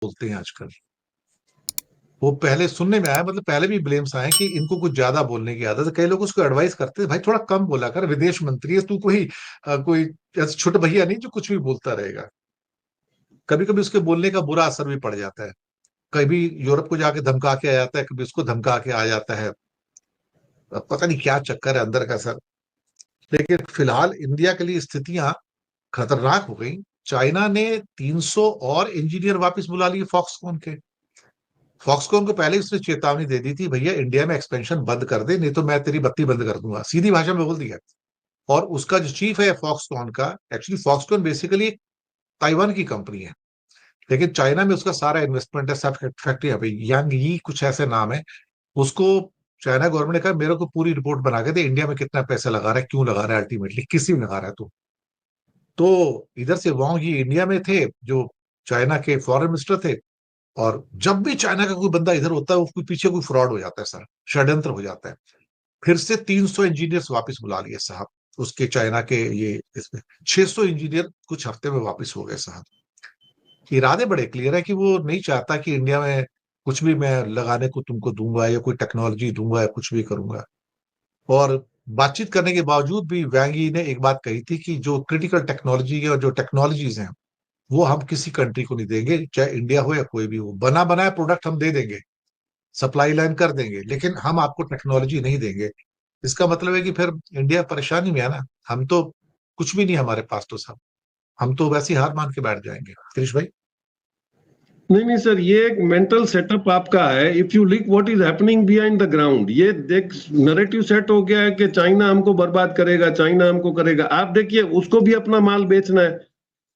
बोलते हैं आजकल। वो पहले सुनने में आया, मतलब पहले भी ब्लेम्स आए कि इनको कुछ ज्यादा बोलने की आदत है। कई लोग उसको एडवाइस करते हैं, भाई थोड़ा कम बोला कर, विदेश मंत्री है तू, कोई ऐसे छोटा भैया नहीं जो कुछ भी बोलता रहेगा। कभी कभी उसके बोलने का बुरा असर भी पड़ जाता है। कभी यूरोप को जाके धमका के आ जाता है, कभी उसको धमका के आ जाता है। अब पता नहीं क्या चक्कर है अंदर का सर। लेकिन फिलहाल इंडिया के लिए स्थितियां खतरनाक हो गई। चाइना ने 300 और इंजीनियर वापस बुला लिए फॉक्सकॉन के। फॉक्सकॉन को पहले ही उसने चेतावनी दे दी थी, भैया इंडिया में एक्सपेंशन बंद कर दे, नहीं तो मैं तेरी बत्ती बंद कर दूंगा, सीधी भाषा में बोल दिया। और उसका जो चीफ है फॉक्सकॉन का, एक्चुअली फॉक्सकॉन बेसिकली ताइवान की कंपनी है, लेकिन चाइना में उसका सारा इन्वेस्टमेंट है, सब फैक्ट्री है भाई, यांग यी कुछ ऐसे नाम है। उसको चाइना गवर्नमेंट ने कहा मेरे को पूरी रिपोर्ट बना के दे, इंडिया में कितना पैसा लगा रहा है, क्यों लगा रहा है, अल्टीमेटली किसी में लगा रहा है तो इधर से वांग यी इंडिया में थे, जो चाइना के फॉरेन मिनिस्टर थे। और जब भी चाइना का कोई बंदा इधर होता है, उसके पीछे कोई फ्रॉड हो जाता है सर, षड्यंत्र हो जाता है। फिर से 300 इंजीनियर्स वापस बुला लिए साहब, उसके चाइना के ये इसमें 600 इंजीनियर कुछ हफ्ते में वापस हो गए साहब। इरादे बड़े क्लियर है कि वो नहीं चाहता कि इंडिया में कुछ भी मैं लगाने को तुमको दूंगा, या कोई टेक्नोलॉजी दूंगा, या कुछ भी करूंगा। और बातचीत करने के बावजूद भी वैंग यी ने एक बात कही थी कि जो क्रिटिकल टेक्नोलॉजी है और जो टेक्नोलॉजीज हैं, वो हम किसी कंट्री को नहीं देंगे, चाहे इंडिया हो या कोई भी हो। बना बनाया प्रोडक्ट हम दे देंगे, सप्लाई लाइन कर देंगे, लेकिन हम आपको टेक्नोलॉजी नहीं देंगे। इसका मतलब है कि फिर इंडिया परेशानी में है ना। हम तो कुछ भी नहीं हमारे पास तो साहब, हम तो वैसे ही हार मान के बैठ जाएंगे। कृष्ण भाई। नहीं नहीं सर, ये एक मेंटल सेटअप आपका है। If you look what is happening behind the ground, ये देख नैरेटिव सेट हो गया है कि चाइना हमको बर्बाद करेगा, चाइना हमको करेगा। आप देखिए, उसको भी अपना माल बेचना है।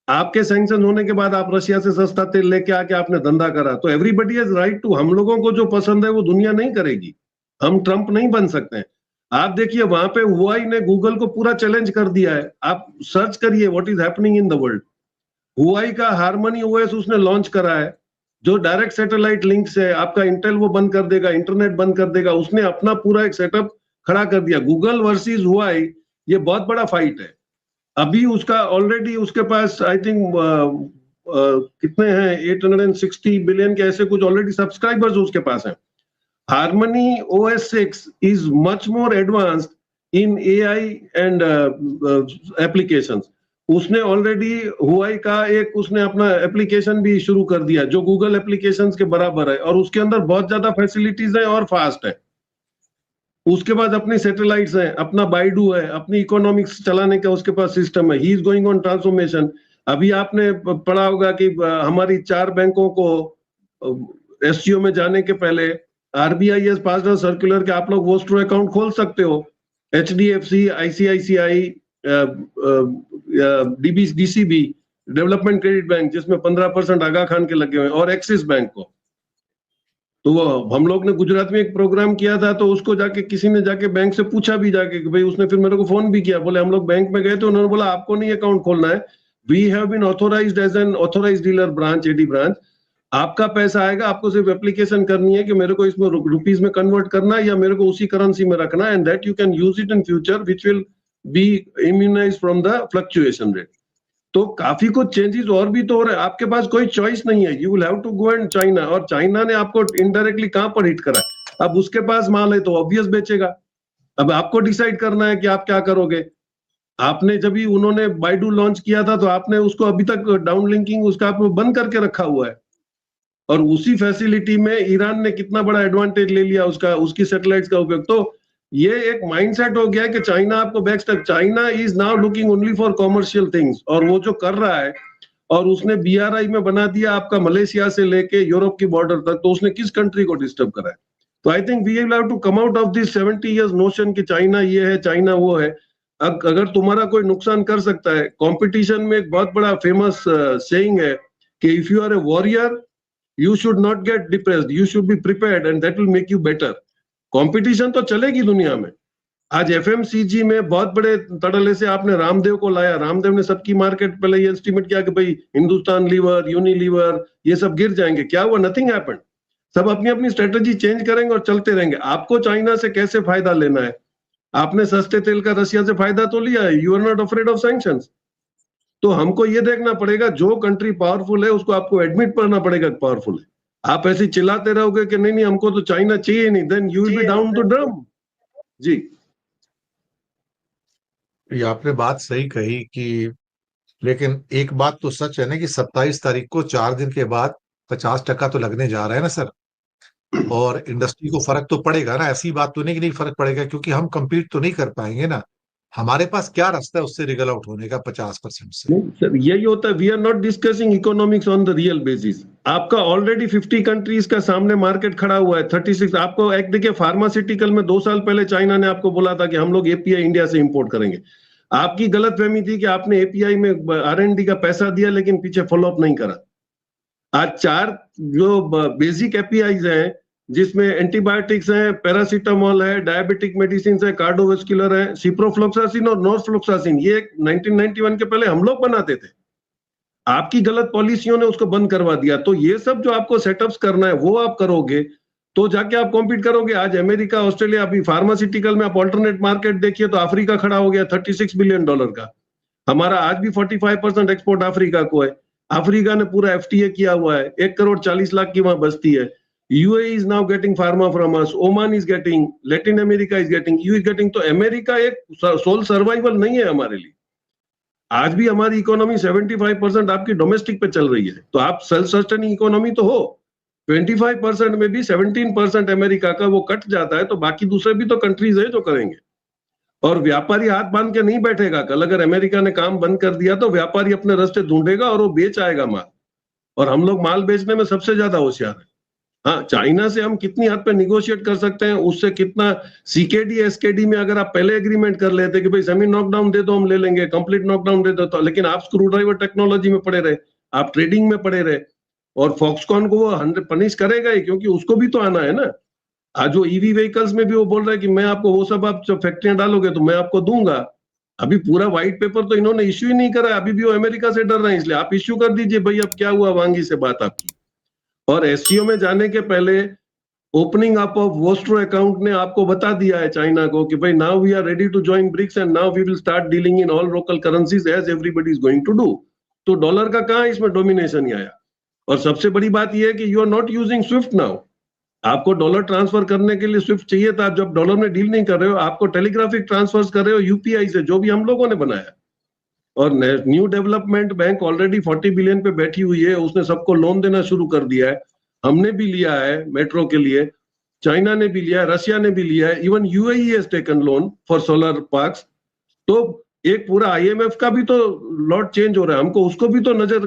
आपके सैंक्शन होने के बाद आप रशिया से सस्ता तेल लेके आके आपने धंधा करा, तो एवरीबडी हैज राइट टू, हम लोगों को जो पसंद है वो दुनिया नहीं करेगी। हम ट्रंप नहीं बन सकते हैं। आप देखिए वहां पे हुआई ने गूगल को पूरा चैलेंज कर दिया है। आप सर्च करिए what is happening in the world. Huawei का हारमनी ओएस उसने लॉन्च करा है, जो डायरेक्ट सैटेलाइट लिंक से आपका इंटेल वो बंद कर देगा, इंटरनेट बंद कर देगा। उसने अपना पूरा एक सेटअप खड़ा कर दिया। गूगल वर्सेस हुआई, ये बहुत बड़ा फाइट है। अभी उसका ऑलरेडी उसके पास आई थिंक कितने हैं, 860 बिलियन के ऐसे कुछ ऑलरेडी सब्सक्राइबर्स उसके पास हैं। Harmony OS 6 is much more advanced in AI and applications. उसने ऑलरेडी हुआई का एक उसने अपना एप्लीकेशन भी शुरू कर दिया जो गूगल एप्लीकेशंस के बराबर है, और उसके अंदर बहुत ज्यादा फैसिलिटीज है और फास्ट है। उसके बाद अपनी सैटेलाइट्स है, अपना बाइडू है, अपनी इकोनॉमिक्स चलाने का उसके पास सिस्टम है। He is going on transformation. अभी आपने पढ़ा होगा कि हमारी 4 बैंकों को SCO में जाने के पहले RBI has passed a circular कि आप लोग वोस्ट्रो अकाउंट खोल सकते हो। HDFC, ICICI, DCB development credit bank, जिसमें 15% आगा खान के लगे हुए, और एक्सिस बैंक को। तो वो हम लोग ने गुजरात में एक प्रोग्राम किया था, तो उसको जाके किसी ने जाके बैंक से पूछा भी जाके कि भाई, उसने फिर मेरे को फोन भी किया, बोले हम लोग बैंक में गए तो उन्होंने बोला आपको नहीं अकाउंट खोलना है, we have been authorized as an authorized dealer branch, AD branch. आपका पैसा आएगा, आपको सिर्फ एप्लीकेशन करनी है कि मेरे को इसमें रुपीज में कन्वर्ट करना है या मेरे को उसी करेंसी में रखना है, and that you can use it in future which will be immunised from the fluctuation rate. तो काफी कुछ चेंजेस और भी तो हो रहे हैं। आपके पास कोई चॉइस नहीं है, you will have to go and China. और चाइना ने आपको इनडायरेक्टली कहां पर हिट करा है? अब उसके पास माल है तो ऑब्वियस बेचेगा। अब आपको डिसाइड करना है कि आप क्या करोगे। आपने जब भी उन्होंने बाइडू लॉन्च किया था तो आपने उसको अभी तक डाउन लिंकिंग उसका आपने बंद करके रखा हुआ है, और उसी फैसिलिटी में ईरान ने कितना बड़ा एडवांटेज ले लिया उसका, उसकी सैटेलाइट्स का उपयोग। तो ये एक माइंडसेट हो गया कि चाइना आपको backstep, China is now looking only for commercial things. और वो जो कर रहा है, और उसने BRI में बना दिया आपका मलेशिया से लेके यूरोप की बॉर्डर तक, तो उसने किस कंट्री को डिस्टर्ब करा है? तो I think we will have to come out of this 70 years notion कि चाइना ये है, चाइना वो है। अगर तुम्हारा कोई नुकसान कर सकता है, कंपटीशन में एक बहुत बड़ा फेमस सेइंग है कि if you are a warrior you should not get depressed, you should be prepared and that will make you better. Competition तो चलेगी दुनिया में। आज FMCG में बहुत बड़े तड़ले से आपने रामदेव को लाया, रामदेव ने सबकी मार्केट पहले ये एस्टिमेट किया कि भाई हिंदुस्तान लीवर, यूनिलीवर, ये सब गिर जाएंगे। क्या हुआ? Nothing happened. सब अपनी अपनी स्ट्रेटेजी चेंज करेंगे और चलते रहेंगे। आपको चाइना से कैसे फायदा लेना है? आपने सस्ते तेल का रशिया से फायदा तो लिया है, you are not afraid of sanctions. तो हमको ये देखना पड़ेगा, जो कंट्री पावरफुल है उसको आपको एडमिट करना पड़ेगा पावरफुल है। आप ऐसे चिल्लाते रहोगे कि नहीं नहीं हमको तो चाइना चाहिए नहीं, then you will be down to drum. जी, ये आपने बात सही कही कि, लेकिन एक बात तो सच है ना कि 27 तारीख को 4 दिन के बाद 50% तो लगने जा रहा है ना सर। और इंडस्ट्री को फर्क तो पड़ेगा ना, ऐसी बात तो नहीं कि नहीं फर्क पड़ेगा, क्योंकि हम compete तो नहीं कर पाएंगे ना। हमारे पास क्या रास्ता है उससे रिगल आउट होने का 50% से? नहीं सर, यही होता है, we are not discussing economics on the real basis. आपका ऑलरेडी 50 कंट्रीज का सामने मार्केट खड़ा हुआ है, 36। आपको एक देखिए, फार्मास्यूटिकल में 2 साल पहले चाइना ने आपको बोला था कि हम लोग एपीआई इंडिया से इंपोर्ट करेंगे। आपकी गलतफहमी थी कि आपने एपीआई में आरएनडी का पैसा दिया लेकिन पीछे फॉलोअप नहीं करा। आज 4 जो बेसिक एपीआईज हैं, जिसमें एंटीबायोटिक्स हैं, पैरासीटामोल है, डायबिटिक मेडिसिन है, कार्डियोवास्कुलर है, सिप्रोफ्लोक्सासिन और नॉर्फ्लोक्सासिन, ये 1991 के पहले हम लोग बनाते थे। आपकी गलत पॉलिसियों ने उसको बंद करवा दिया। तो ये सब जो आपको सेटअप्स करना है वो आप करोगे तो जाके आप कॉम्पीट करोगे। आज अमेरिका, ऑस्ट्रेलिया, अभी फार्मास्यूटिकल में आप ऑल्टरनेट मार्केट देखिए तो अफ्रीका खड़ा हो गया $36 बिलियन का। हमारा आज भी 45% एक्सपोर्ट अफ्रीका को है। अफ्रीका ने पूरा एफटीए किया हुआ है, 1,40,00,000 की वहां बस्ती है। UAE is now getting pharma from us, Oman is getting, Latin America is getting, you is getting. तो अमेरिका एक सोल सर्वाइवल नहीं है हमारे लिए। आज भी हमारी इकोनॉमी 75% आपकी डोमेस्टिक पे चल रही है, तो आप सेल्फ सस्टेनिंग इकोनॉमी तो हो। 25% में भी 17% अमेरिका का वो कट जाता है, तो बाकी दूसरे भी तो कंट्रीज है जो करेंगे। और व्यापारी हाथ बांध के नहीं बैठेगा। कल अगर अमेरिका ने काम बंद कर दिया तो व्यापारी अपने रास्ते ढूंढेगा और वो बेच आएगा माल। और हम लोग माल बेचने में सबसे ज्यादा होशियार है। हाँ, चाइना से हम कितनी हद पे निगोशिएट कर सकते हैं, उससे कितना सीकेडी एसकेडी में अगर आप पहले एग्रीमेंट कर लेते कि भाई सेमी नॉकडाउन दे दो हम ले लेंगे, कंप्लीट नॉकडाउन दे दो, तो लेकिन आप स्क्रू ड्राइवर टेक्नोलॉजी में पड़े रहे, आप ट्रेडिंग में पड़े रहे। और फॉक्सकॉन को वो 100 पनिश करेगा ही, क्योंकि उसको भी तो आना है ना। आज वो ईवी व्हीकल्स में भी वो बोल रहा है कि मैं आपको वो सब, आप जब फैक्ट्रियां डालोगे तो मैं आपको दूंगा। अभी पूरा व्हाइट पेपर तो इन्होंने इश्यू ही नहीं करा है, अभी भी वो अमेरिका से डर रहे हैं। इसलिए आप इश्यू कर दीजिए भाई, अब क्या हुआ वांगी से बात आपकी। और एससीओ में जाने के पहले opening up of vostro account ने आपको बता दिया है चाइना को कि भाई now we are ready to join BRICS and now we will start dealing in all local currencies as everybody is going to do. तो डॉलर का कहां इसमें डोमिनेशन ही आया। और सबसे बड़ी बात यह है कि you are not using SWIFT now. आपको डॉलर ट्रांसफर करने के लिए स्विफ्ट चाहिए था, जब डॉलर में डील नहीं कर रहे हो, आपको टेलीग्राफिक ट्रांसफर कर रहे हो यूपीआई से, जो भी हम लोगों ने बनाया। और new development bank already 40 billion पे बैठी हुई है, उसने सबको लोन देना शुरू कर दिया है। हमने भी लिया है मेट्रो के लिए, चाइना ने भी लिया है, रशिया ने भी लिया है, even UAE has taken loan for solar parks. तो एक पूरा आईएमएफ का भी तो लॉट चेंज हो रहा है, हमको उसको भी तो नजर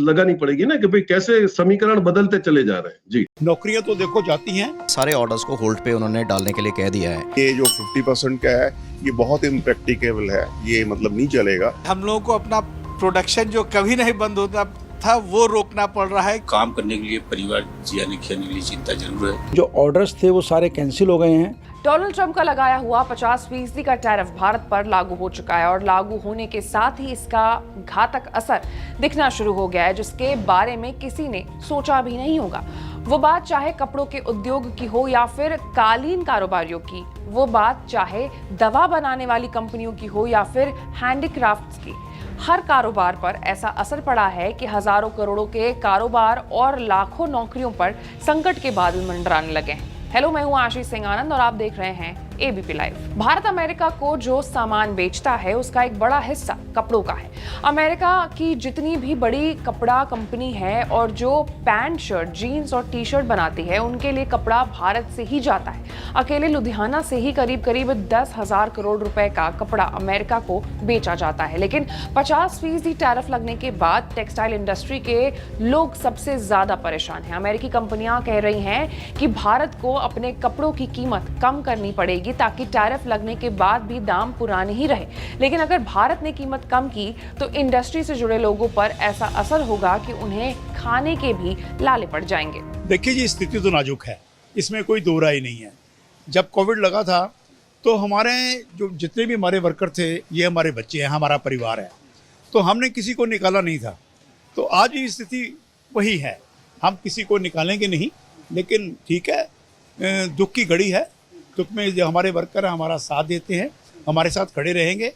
लगानी पड़ेगी ना कि भाई कैसे समीकरण बदलते चले जा रहे हैं। जी, नौकरियां तो देखो जाती हैं। सारे ऑर्डर्स को होल्ड पे उन्होंने डालने के लिए कह दिया है। ये जो 50% का है ये बहुत इम्प्रैक्टिकेबल है, ये मतलब नहीं चलेगा। हम लोगों को अपना प्रोडक्शन जो कभी नहीं बंद होता था वो रोकना पड़ रहा है। काम करने के लिए, परिवार जियाने खियाने के लिए चिंता जरूर है। जो ऑर्डर्स थे वो सारे कैंसिल हो गए हैं। डोनाल्ड ट्रंप का लगाया हुआ 50% का टैरिफ भारत पर लागू हो चुका है और लागू होने के साथ ही इसका घातक असर दिखना शुरू हो गया है, जिसके बारे में किसी ने सोचा भी नहीं होगा। वो बात चाहे कपड़ों के उद्योग की हो या फिर कालीन कारोबारियों की, वो बात चाहे दवा बनाने वाली कंपनियों की हो या फिर हैंडीक्राफ्ट्स की, हर कारोबार पर ऐसा असर पड़ा है कि हजारों करोड़ों के कारोबार और लाखों नौकरियों पर संकट के बादल मंडराने लगे हैं। हेलो, मैं हूं आशीष सिंह आनंद और आप देख रहे हैं एबीपी लाइव। भारत अमेरिका को जो सामान बेचता है उसका एक बड़ा हिस्सा कपड़ों का है। अमेरिका की जितनी भी बड़ी कपड़ा कंपनी है और जो पैंट, शर्ट, जीन्स और टी शर्ट बनाती है, उनके लिए कपड़ा भारत से ही जाता है। अकेले लुधियाना से ही करीब 10,000 करोड़ रुपए का कपड़ा अमेरिका को बेचा जाता है। लेकिन 50% टैरिफ लगने के बाद टेक्सटाइल इंडस्ट्री के लोग सबसे ज्यादा परेशान हैं। अमेरिकी कंपनियां कह रही हैं कि भारत को अपने कपड़ों की कीमत कम करनी पड़ेगी ताकि टैरिफ लगने के बाद भी दाम पुराने ही रहे। लेकिन अगर भारत ने कीमत कम की तो इंडस्ट्री से जुड़े लोगों पर ऐसा असर होगा कि उन्हें खाने के भी लाले पड़ जाएंगे। देखिए जी, स्थिति तो नाजुक है, इसमें कोई दो राय नहीं है। जब कोविड लगा था तो हमारे जो जितने भी हमारे वर्कर थे, ये हमारे बच्चे हैं, हमारा परिवार है, तो हमने किसी को निकाला नहीं था। तो आज भी स्थिति वही है, हम किसी को निकालेंगे नहीं। लेकिन ठीक है, दुख की घड़ी है, दुख में जो हमारे वर्कर हमारा साथ देते हैं, हमारे साथ खड़े रहेंगे।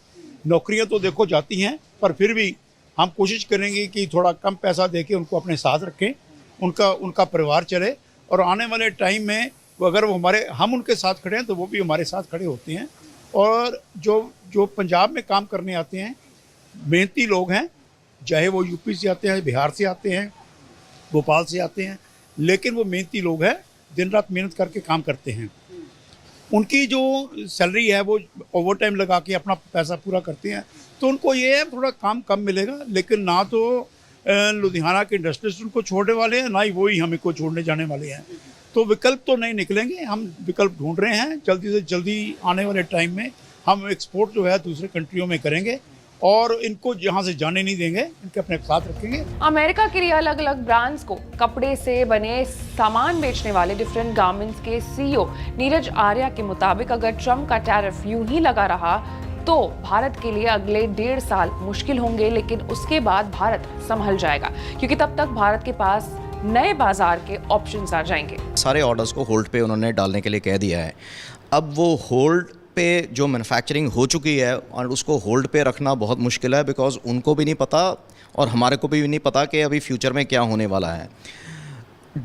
नौकरियां तो देखो जाती हैं, पर फिर भी हम कोशिश करेंगे कि थोड़ा कम पैसा दे के उनको अपने साथ रखें, उनका परिवार चले, और आने वाले टाइम में अगर वो हम उनके साथ खड़े हैं तो वो भी हमारे साथ खड़े होते हैं। और जो पंजाब में काम करने आते हैं, मेहनती लोग हैं, चाहे वो यूपी से आते हैं, बिहार से आते हैं, भोपाल से आते हैं, लेकिन वो मेहनती लोग हैं, दिन रात मेहनत करके काम करते हैं। उनकी जो सैलरी है वो ओवर टाइम लगा के अपना पैसा पूरा करते हैं, तो उनको ये है थोड़ा काम कम मिलेगा, लेकिन ना तो लुधियाना के इंडस्ट्रियलिस्ट उनको छोड़ने वाले हैं, ना ही वो ही हमें को छोड़ने जाने वाले हैं। तो विकल्प तो नहीं निकलेंगे, हम विकल्प ढूंढ रहे हैं। जल्दी से जल्दी आने वाले टाइम में हम एक्सपोर्ट जो है दूसरे कंट्रियों में करेंगे और इनको यहाँ से जाने नहीं देंगे, इनके अपने साथ रखेंगे। अमेरिका के लिए अलग अलग ब्रांड्स को कपड़े से बने सामान बेचने वाले डिफरेंट गारमेंट्स के सीईओ नीरज आर्या के मुताबिक अगर ट्रम्प का टैरिफ यूं ही लगा रहा तो भारत के लिए अगले 1.5 साल मुश्किल होंगे, लेकिन उसके बाद भारत संभल जाएगा, क्योंकि तब तक भारत के पास नए बाजार के ऑप्शंस आ जाएंगे। सारे ऑर्डर्स को होल्ड पे उन्होंने डालने के लिए कह दिया है। अब वो होल्ड पे जो मैन्युफैक्चरिंग हो चुकी है और उसको होल्ड पे रखना बहुत मुश्किल है, बिकॉज उनको भी नहीं पता और हमारे को भी नहीं पता कि अभी फ्यूचर में क्या होने वाला है।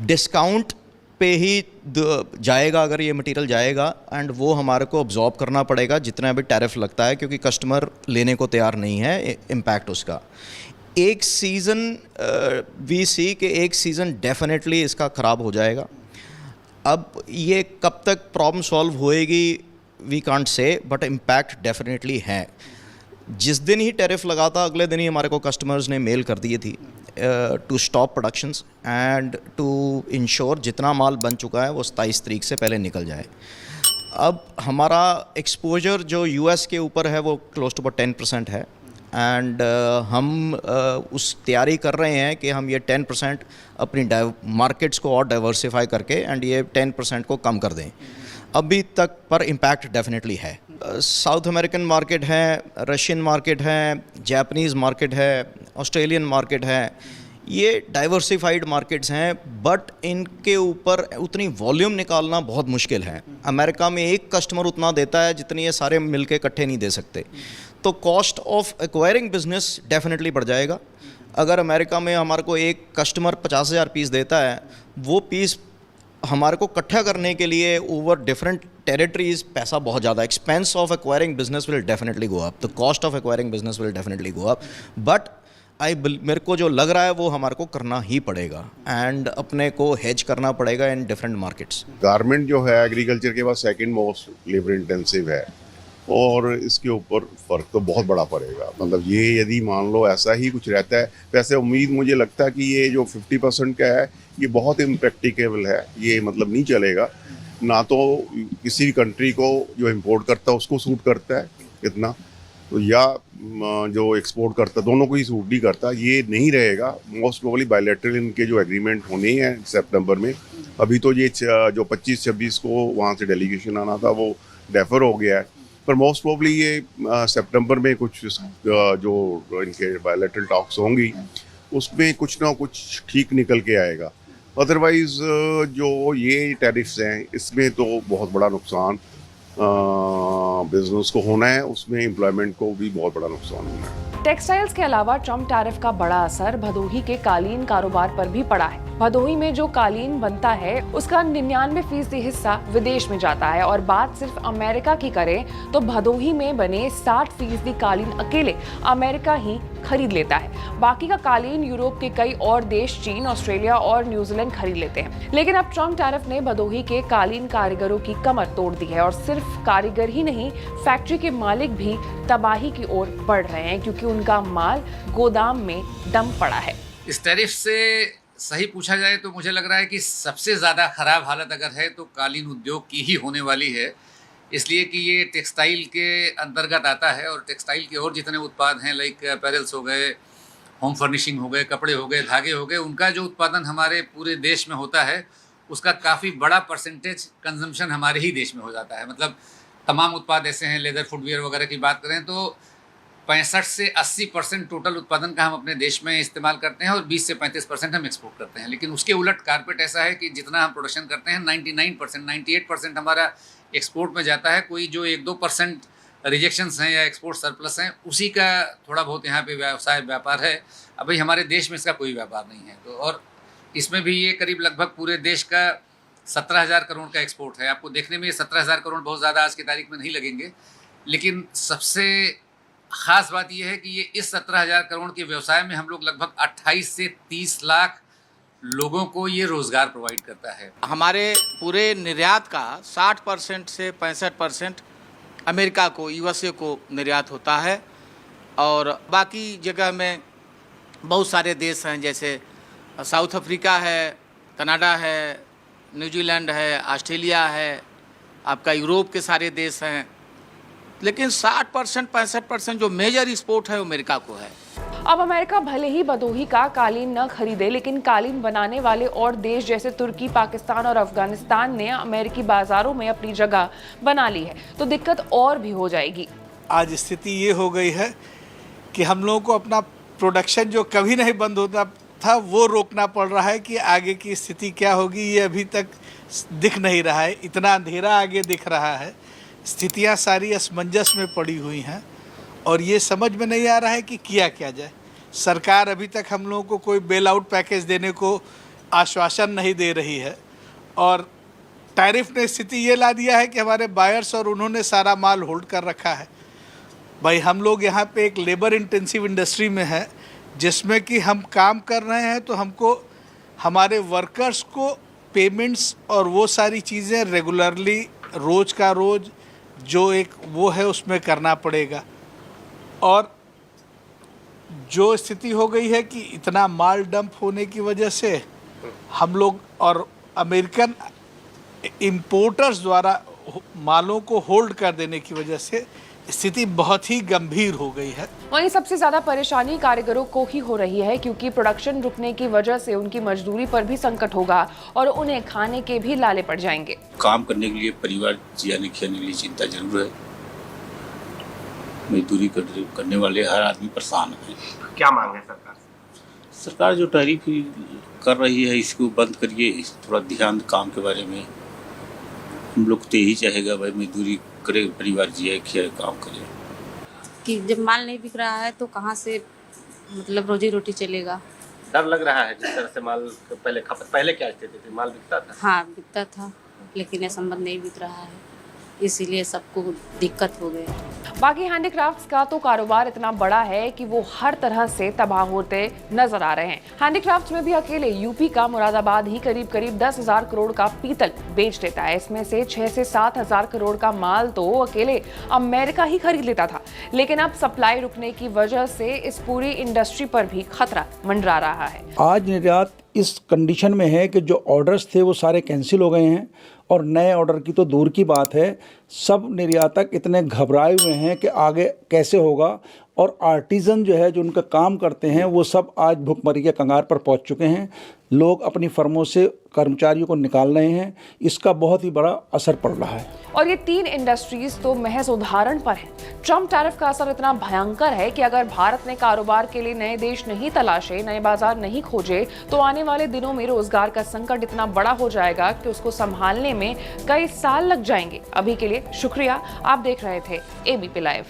डिस्काउंट पे ही जाएगा अगर ये मटेरियल जाएगा, एंड वो हमारे को अब्जॉर्ब करना पड़ेगा जितना अभी टैरिफ लगता है, क्योंकि कस्टमर लेने को तैयार नहीं है इम्पैक्ट उसका। एक सीज़न वी सी कि एक सीज़न डेफिनेटली इसका ख़राब हो जाएगा। अब ये कब तक प्रॉब्लम सॉल्व होएगी we can't say, but impact definitely है। जिस दिन ही टैरिफ लगा था अगले दिन ही हमारे को कस्टमर्स ने मेल कर दिए थी to stop productions and to ensure जितना माल बन चुका है वो 27 तारीख से पहले निकल जाए। अब हमारा एक्सपोजर जो यूएस के ऊपर है वो क्लोज टू 10% है, एंड हम उस तैयारी कर रहे हैं कि हम ये 10% अपनी मार्केट्स को और डाइवर्सिफाई करके एंड ये 10% को कम कर दें। अभी तक पर इम्पैक्ट डेफिनेटली है। साउथ अमेरिकन मार्केट है, रशियन मार्केट है, जापानीज़ मार्केट है, ऑस्ट्रेलियन मार्केट है, ये डाइवर्सिफाइड मार्केट्स हैं, बट इनके ऊपर उतनी वॉल्यूम निकालना बहुत मुश्किल है। अमेरिका में एक कस्टमर उतना देता है जितनी ये सारे मिलके इकट्ठे नहीं दे सकते, तो cost of acquiring business definitely बढ़ जाएगा। अगर अमेरिका में हमारे को एक कस्टमर 50,000 पीस देता है, वो पीस हमारे को इकट्ठा करने के लिए ओवर डिफरेंट टेरिटरीज पैसा बहुत ज़्यादा, expense of acquiring business will definitely go up, the cost of acquiring business will definitely go up, but मेरे को जो लग रहा है वो हमारे को करना ही पड़ेगा एंड अपने को हेज करना पड़ेगा इन डिफरेंट मार्केट्स। गारमेंट जो है एग्रीकल्चर के बाद सेकंड मोस्ट लेबर इंटेंसिव है और इसके ऊपर फ़र्क तो बहुत बड़ा पड़ेगा। मतलब ये यदि मान लो ऐसा ही कुछ रहता है, वैसे उम्मीद मुझे लगता है कि ये जो 50% का है ये बहुत इम्प्रैक्टिकेबल है, ये मतलब नहीं चलेगा। ना तो किसी कंट्री को जो इंपोर्ट करता है उसको सूट करता है इतना, तो या जो एक्सपोर्ट करता है दोनों को ही सूट नहीं करता, ये नहीं रहेगा। मोस्ट प्रोबेबली बायलैटरल इनके जो एग्रीमेंट होने हैं सितंबर में, अभी तो ये जो 25-26 को वहाँ से डेलीगेशन आना था वो डेफर हो गया है, पर मोस्ट प्रोबेबली ये सितंबर में कुछ जो इनके बायलैटरल टॉक्स होंगी उसमें कुछ ना कुछ ठीक निकल के आएगा। अदरवाइज जो ये टैरिफ्स हैं इसमें तो बहुत बड़ा नुकसान बिजनेस को होना है, उसमें एम्प्लॉयमेंट को भी बहुत बड़ा नुकसान होना है। टेक्सटाइल्स के अलावा ट्रम्प टैरिफ का बड़ा असर भदोही के कालीन कारोबार पर भी पड़ा है। भदोही में जो कालीन बनता है उसका 99% हिस्सा विदेश में जाता है, और बात सिर्फ अमेरिका की करें तो भदोही में बने 60% कालीन अकेले अमेरिका ही खरीद लेता है। बाकी का कालीन यूरोप के कई और देश, चीन, ऑस्ट्रेलिया और न्यूजीलैंड खरीद लेते हैं। लेकिन अब ट्रम्प टैरिफ ने भदोही के कालीन कारीगरों की कमर तोड़ दी है, और सिर्फ कारीगर ही नहीं, फैक्ट्री के मालिक भी तबाही की ओर बढ़ रहे हैं, क्योंकि उनका माल गोदाम में दम पड़ा है। इस टैरिफ से सही पूछा जाए तो मुझे लग रहा है कि सबसे ज़्यादा ख़राब हालत अगर है तो कालीन उद्योग की ही होने वाली है, इसलिए कि ये टेक्सटाइल के अंतर्गत आता है, और टेक्सटाइल के और जितने उत्पाद हैं लाइक अपैरल्स हो गए, होम फर्निशिंग हो गए, कपड़े हो गए, धागे हो गए, उनका जो उत्पादन हमारे पूरे देश में होता है उसका काफ़ी बड़ा परसेंटेज कंजम्पशन हमारे ही देश में हो जाता है। मतलब तमाम उत्पाद ऐसे हैं, लेदर, फुटवियर वगैरह की बात करें तो 65 से 80% टोटल उत्पादन का हम अपने देश में इस्तेमाल करते हैं, और 20 से 35% हम एक्सपोर्ट करते हैं। लेकिन उसके उलट कारपेट ऐसा है कि जितना हम प्रोडक्शन करते हैं 99%, 98% हमारा एक्सपोर्ट में जाता है। कोई जो 1-2% रिजेक्शंस हैं या एक्सपोर्ट सरप्लस हैं, उसी का थोड़ा बहुत यहाँ पे व्यवसाय व्यापार है। अब भाई हमारे देश में इसका कोई व्यापार नहीं है, तो और इसमें भी ये करीब लगभग पूरे देश का 17,000 करोड़ का एक्सपोर्ट है। आपको देखने में ये 17,000 करोड़ बहुत ज़्यादा आज की तारीख में नहीं लगेंगे, लेकिन सबसे ख़ास बात यह है कि ये इस 17,000 करोड़ के व्यवसाय में हम लोग लगभग 28 से 30 लाख लोगों को ये रोज़गार प्रोवाइड करता है। हमारे पूरे निर्यात का 60% से 65% अमेरिका को, यूएसए को निर्यात होता है, और बाकी जगह में बहुत सारे देश हैं, जैसे साउथ अफ्रीका है, कनाडा है, न्यूजीलैंड है, ऑस्ट्रेलिया है, आपका यूरोप के सारे देश हैं, लेकिन 60% 65% जो मेजर एक्सपोर्ट है वो अमेरिका को है। अब अमेरिका भले ही बदोही का कालीन न खरीदे, लेकिन कालीन बनाने वाले और देश जैसे तुर्की, पाकिस्तान और अफगानिस्तान ने अमेरिकी बाजारों में अपनी जगह बना ली है, तो दिक्कत और भी हो जाएगी। आज स्थिति ये हो गई है कि हम लोगों को अपना प्रोडक्शन जो कभी नहीं बंद होता था वो रोकना पड़ रहा है। कि आगे की स्थिति क्या होगी ये अभी तक दिख नहीं रहा है, इतना अंधेरा आगे दिख रहा है। स्थितियां सारी असमंजस में पड़ी हुई हैं और ये समझ में नहीं आ रहा है कि किया क्या जाए। सरकार अभी तक हम लोगों को कोई बेल आउट पैकेज देने को आश्वासन नहीं दे रही है, और टैरिफ ने स्थिति ये ला दिया है कि हमारे बायर्स और उन्होंने सारा माल होल्ड कर रखा है। भाई हम लोग यहाँ पे एक लेबर इंटेंसिव इंडस्ट्री में है, जिसमें कि हम काम कर रहे हैं, तो हमको हमारे वर्कर्स को पेमेंट्स और वो सारी चीज़ें रेगुलरली रोज़ का रोज़ जो एक वो है उसमें करना पड़ेगा। और जो स्थिति हो गई है कि इतना माल डंप होने की वजह से हम लोग और अमेरिकन इंपोर्टर्स द्वारा मालों को होल्ड कर देने की वजह से स्थिति बहुत ही गंभीर हो गई है। वहीं सबसे ज्यादा परेशानी कारीगरों को ही हो रही है, क्योंकि प्रोडक्शन रुकने की वजह से उनकी मजदूरी पर भी संकट होगा और उन्हें खाने के भी लाले पड़ जाएंगे। काम करने के लिए, परिवार जियाने खियाने के लिए चिंता जरूर है। मजदूरी करने वाले हर आदमी परेशान है। क्या मांग है सरकार से? सरकार जो टैरिफ कर रही है इसको बंद करिए, थोड़ा ध्यान काम के बारे में। हम लोग तो यही चाहेगा भाई मजदूरी करे, परिवार जिए खियाए, काम करे। कि जब माल नहीं बिक रहा है तो कहाँ से मतलब रोजी रोटी चलेगा। डर लग रहा है जिस तरह से माल पहले क्या स्थिति थी, माल बिकता था? हाँ बिकता था, लेकिन ये संबंध नहीं बिक रहा है, इसीलिए सबको दिक्कत हो गई। बाकी हैंडीक्राफ्ट्स का तो कारोबार इतना बड़ा है कि वो हर तरह से तबाह होते नजर आ रहे हैं। हैंडीक्राफ्ट्स में भी अकेले यूपी का मुरादाबाद ही करीब 10,000 करोड़ का पीतल बेच देता है। इसमें से 6 से 7,000 करोड़ का माल तो अकेले अमेरिका ही खरीद लेता था, लेकिन अब सप्लाई रुकने की वजह से इस पूरी इंडस्ट्री पर भी खतरा मंडरा रहा है। आज निर्यात इस कंडीशन में है कि जो ऑर्डर्स थे वो सारे कैंसिल हो गए हैं, और नए ऑर्डर की तो दूर की बात है। सब निर्यातक इतने घबराए हुए हैं कि आगे कैसे होगा, और आर्टिज़न जो है जो उनका काम करते हैं वो सब आज भुखमरी के कगार पर पहुंच चुके हैं। लोग अपनी फर्मों से कर्मचारियों को निकाल रहे हैं, इसका बहुत ही बड़ा असर पड़ रहा है। और ये 3 इंडस्ट्रीज तो महज उदाहरण पर हैं। ट्रम्प टैरिफ का असर इतना भयंकर है कि अगर भारत ने कारोबार के लिए नए देश नहीं तलाशे, नए बाजार नहीं खोजे, तो आने वाले दिनों में रोजगार का संकट इतना बड़ा हो जाएगा कि उसको संभालने में कई साल लग जाएंगे। अभी के लिए शुक्रिया। आप देख रहे थे एबीपी लाइव।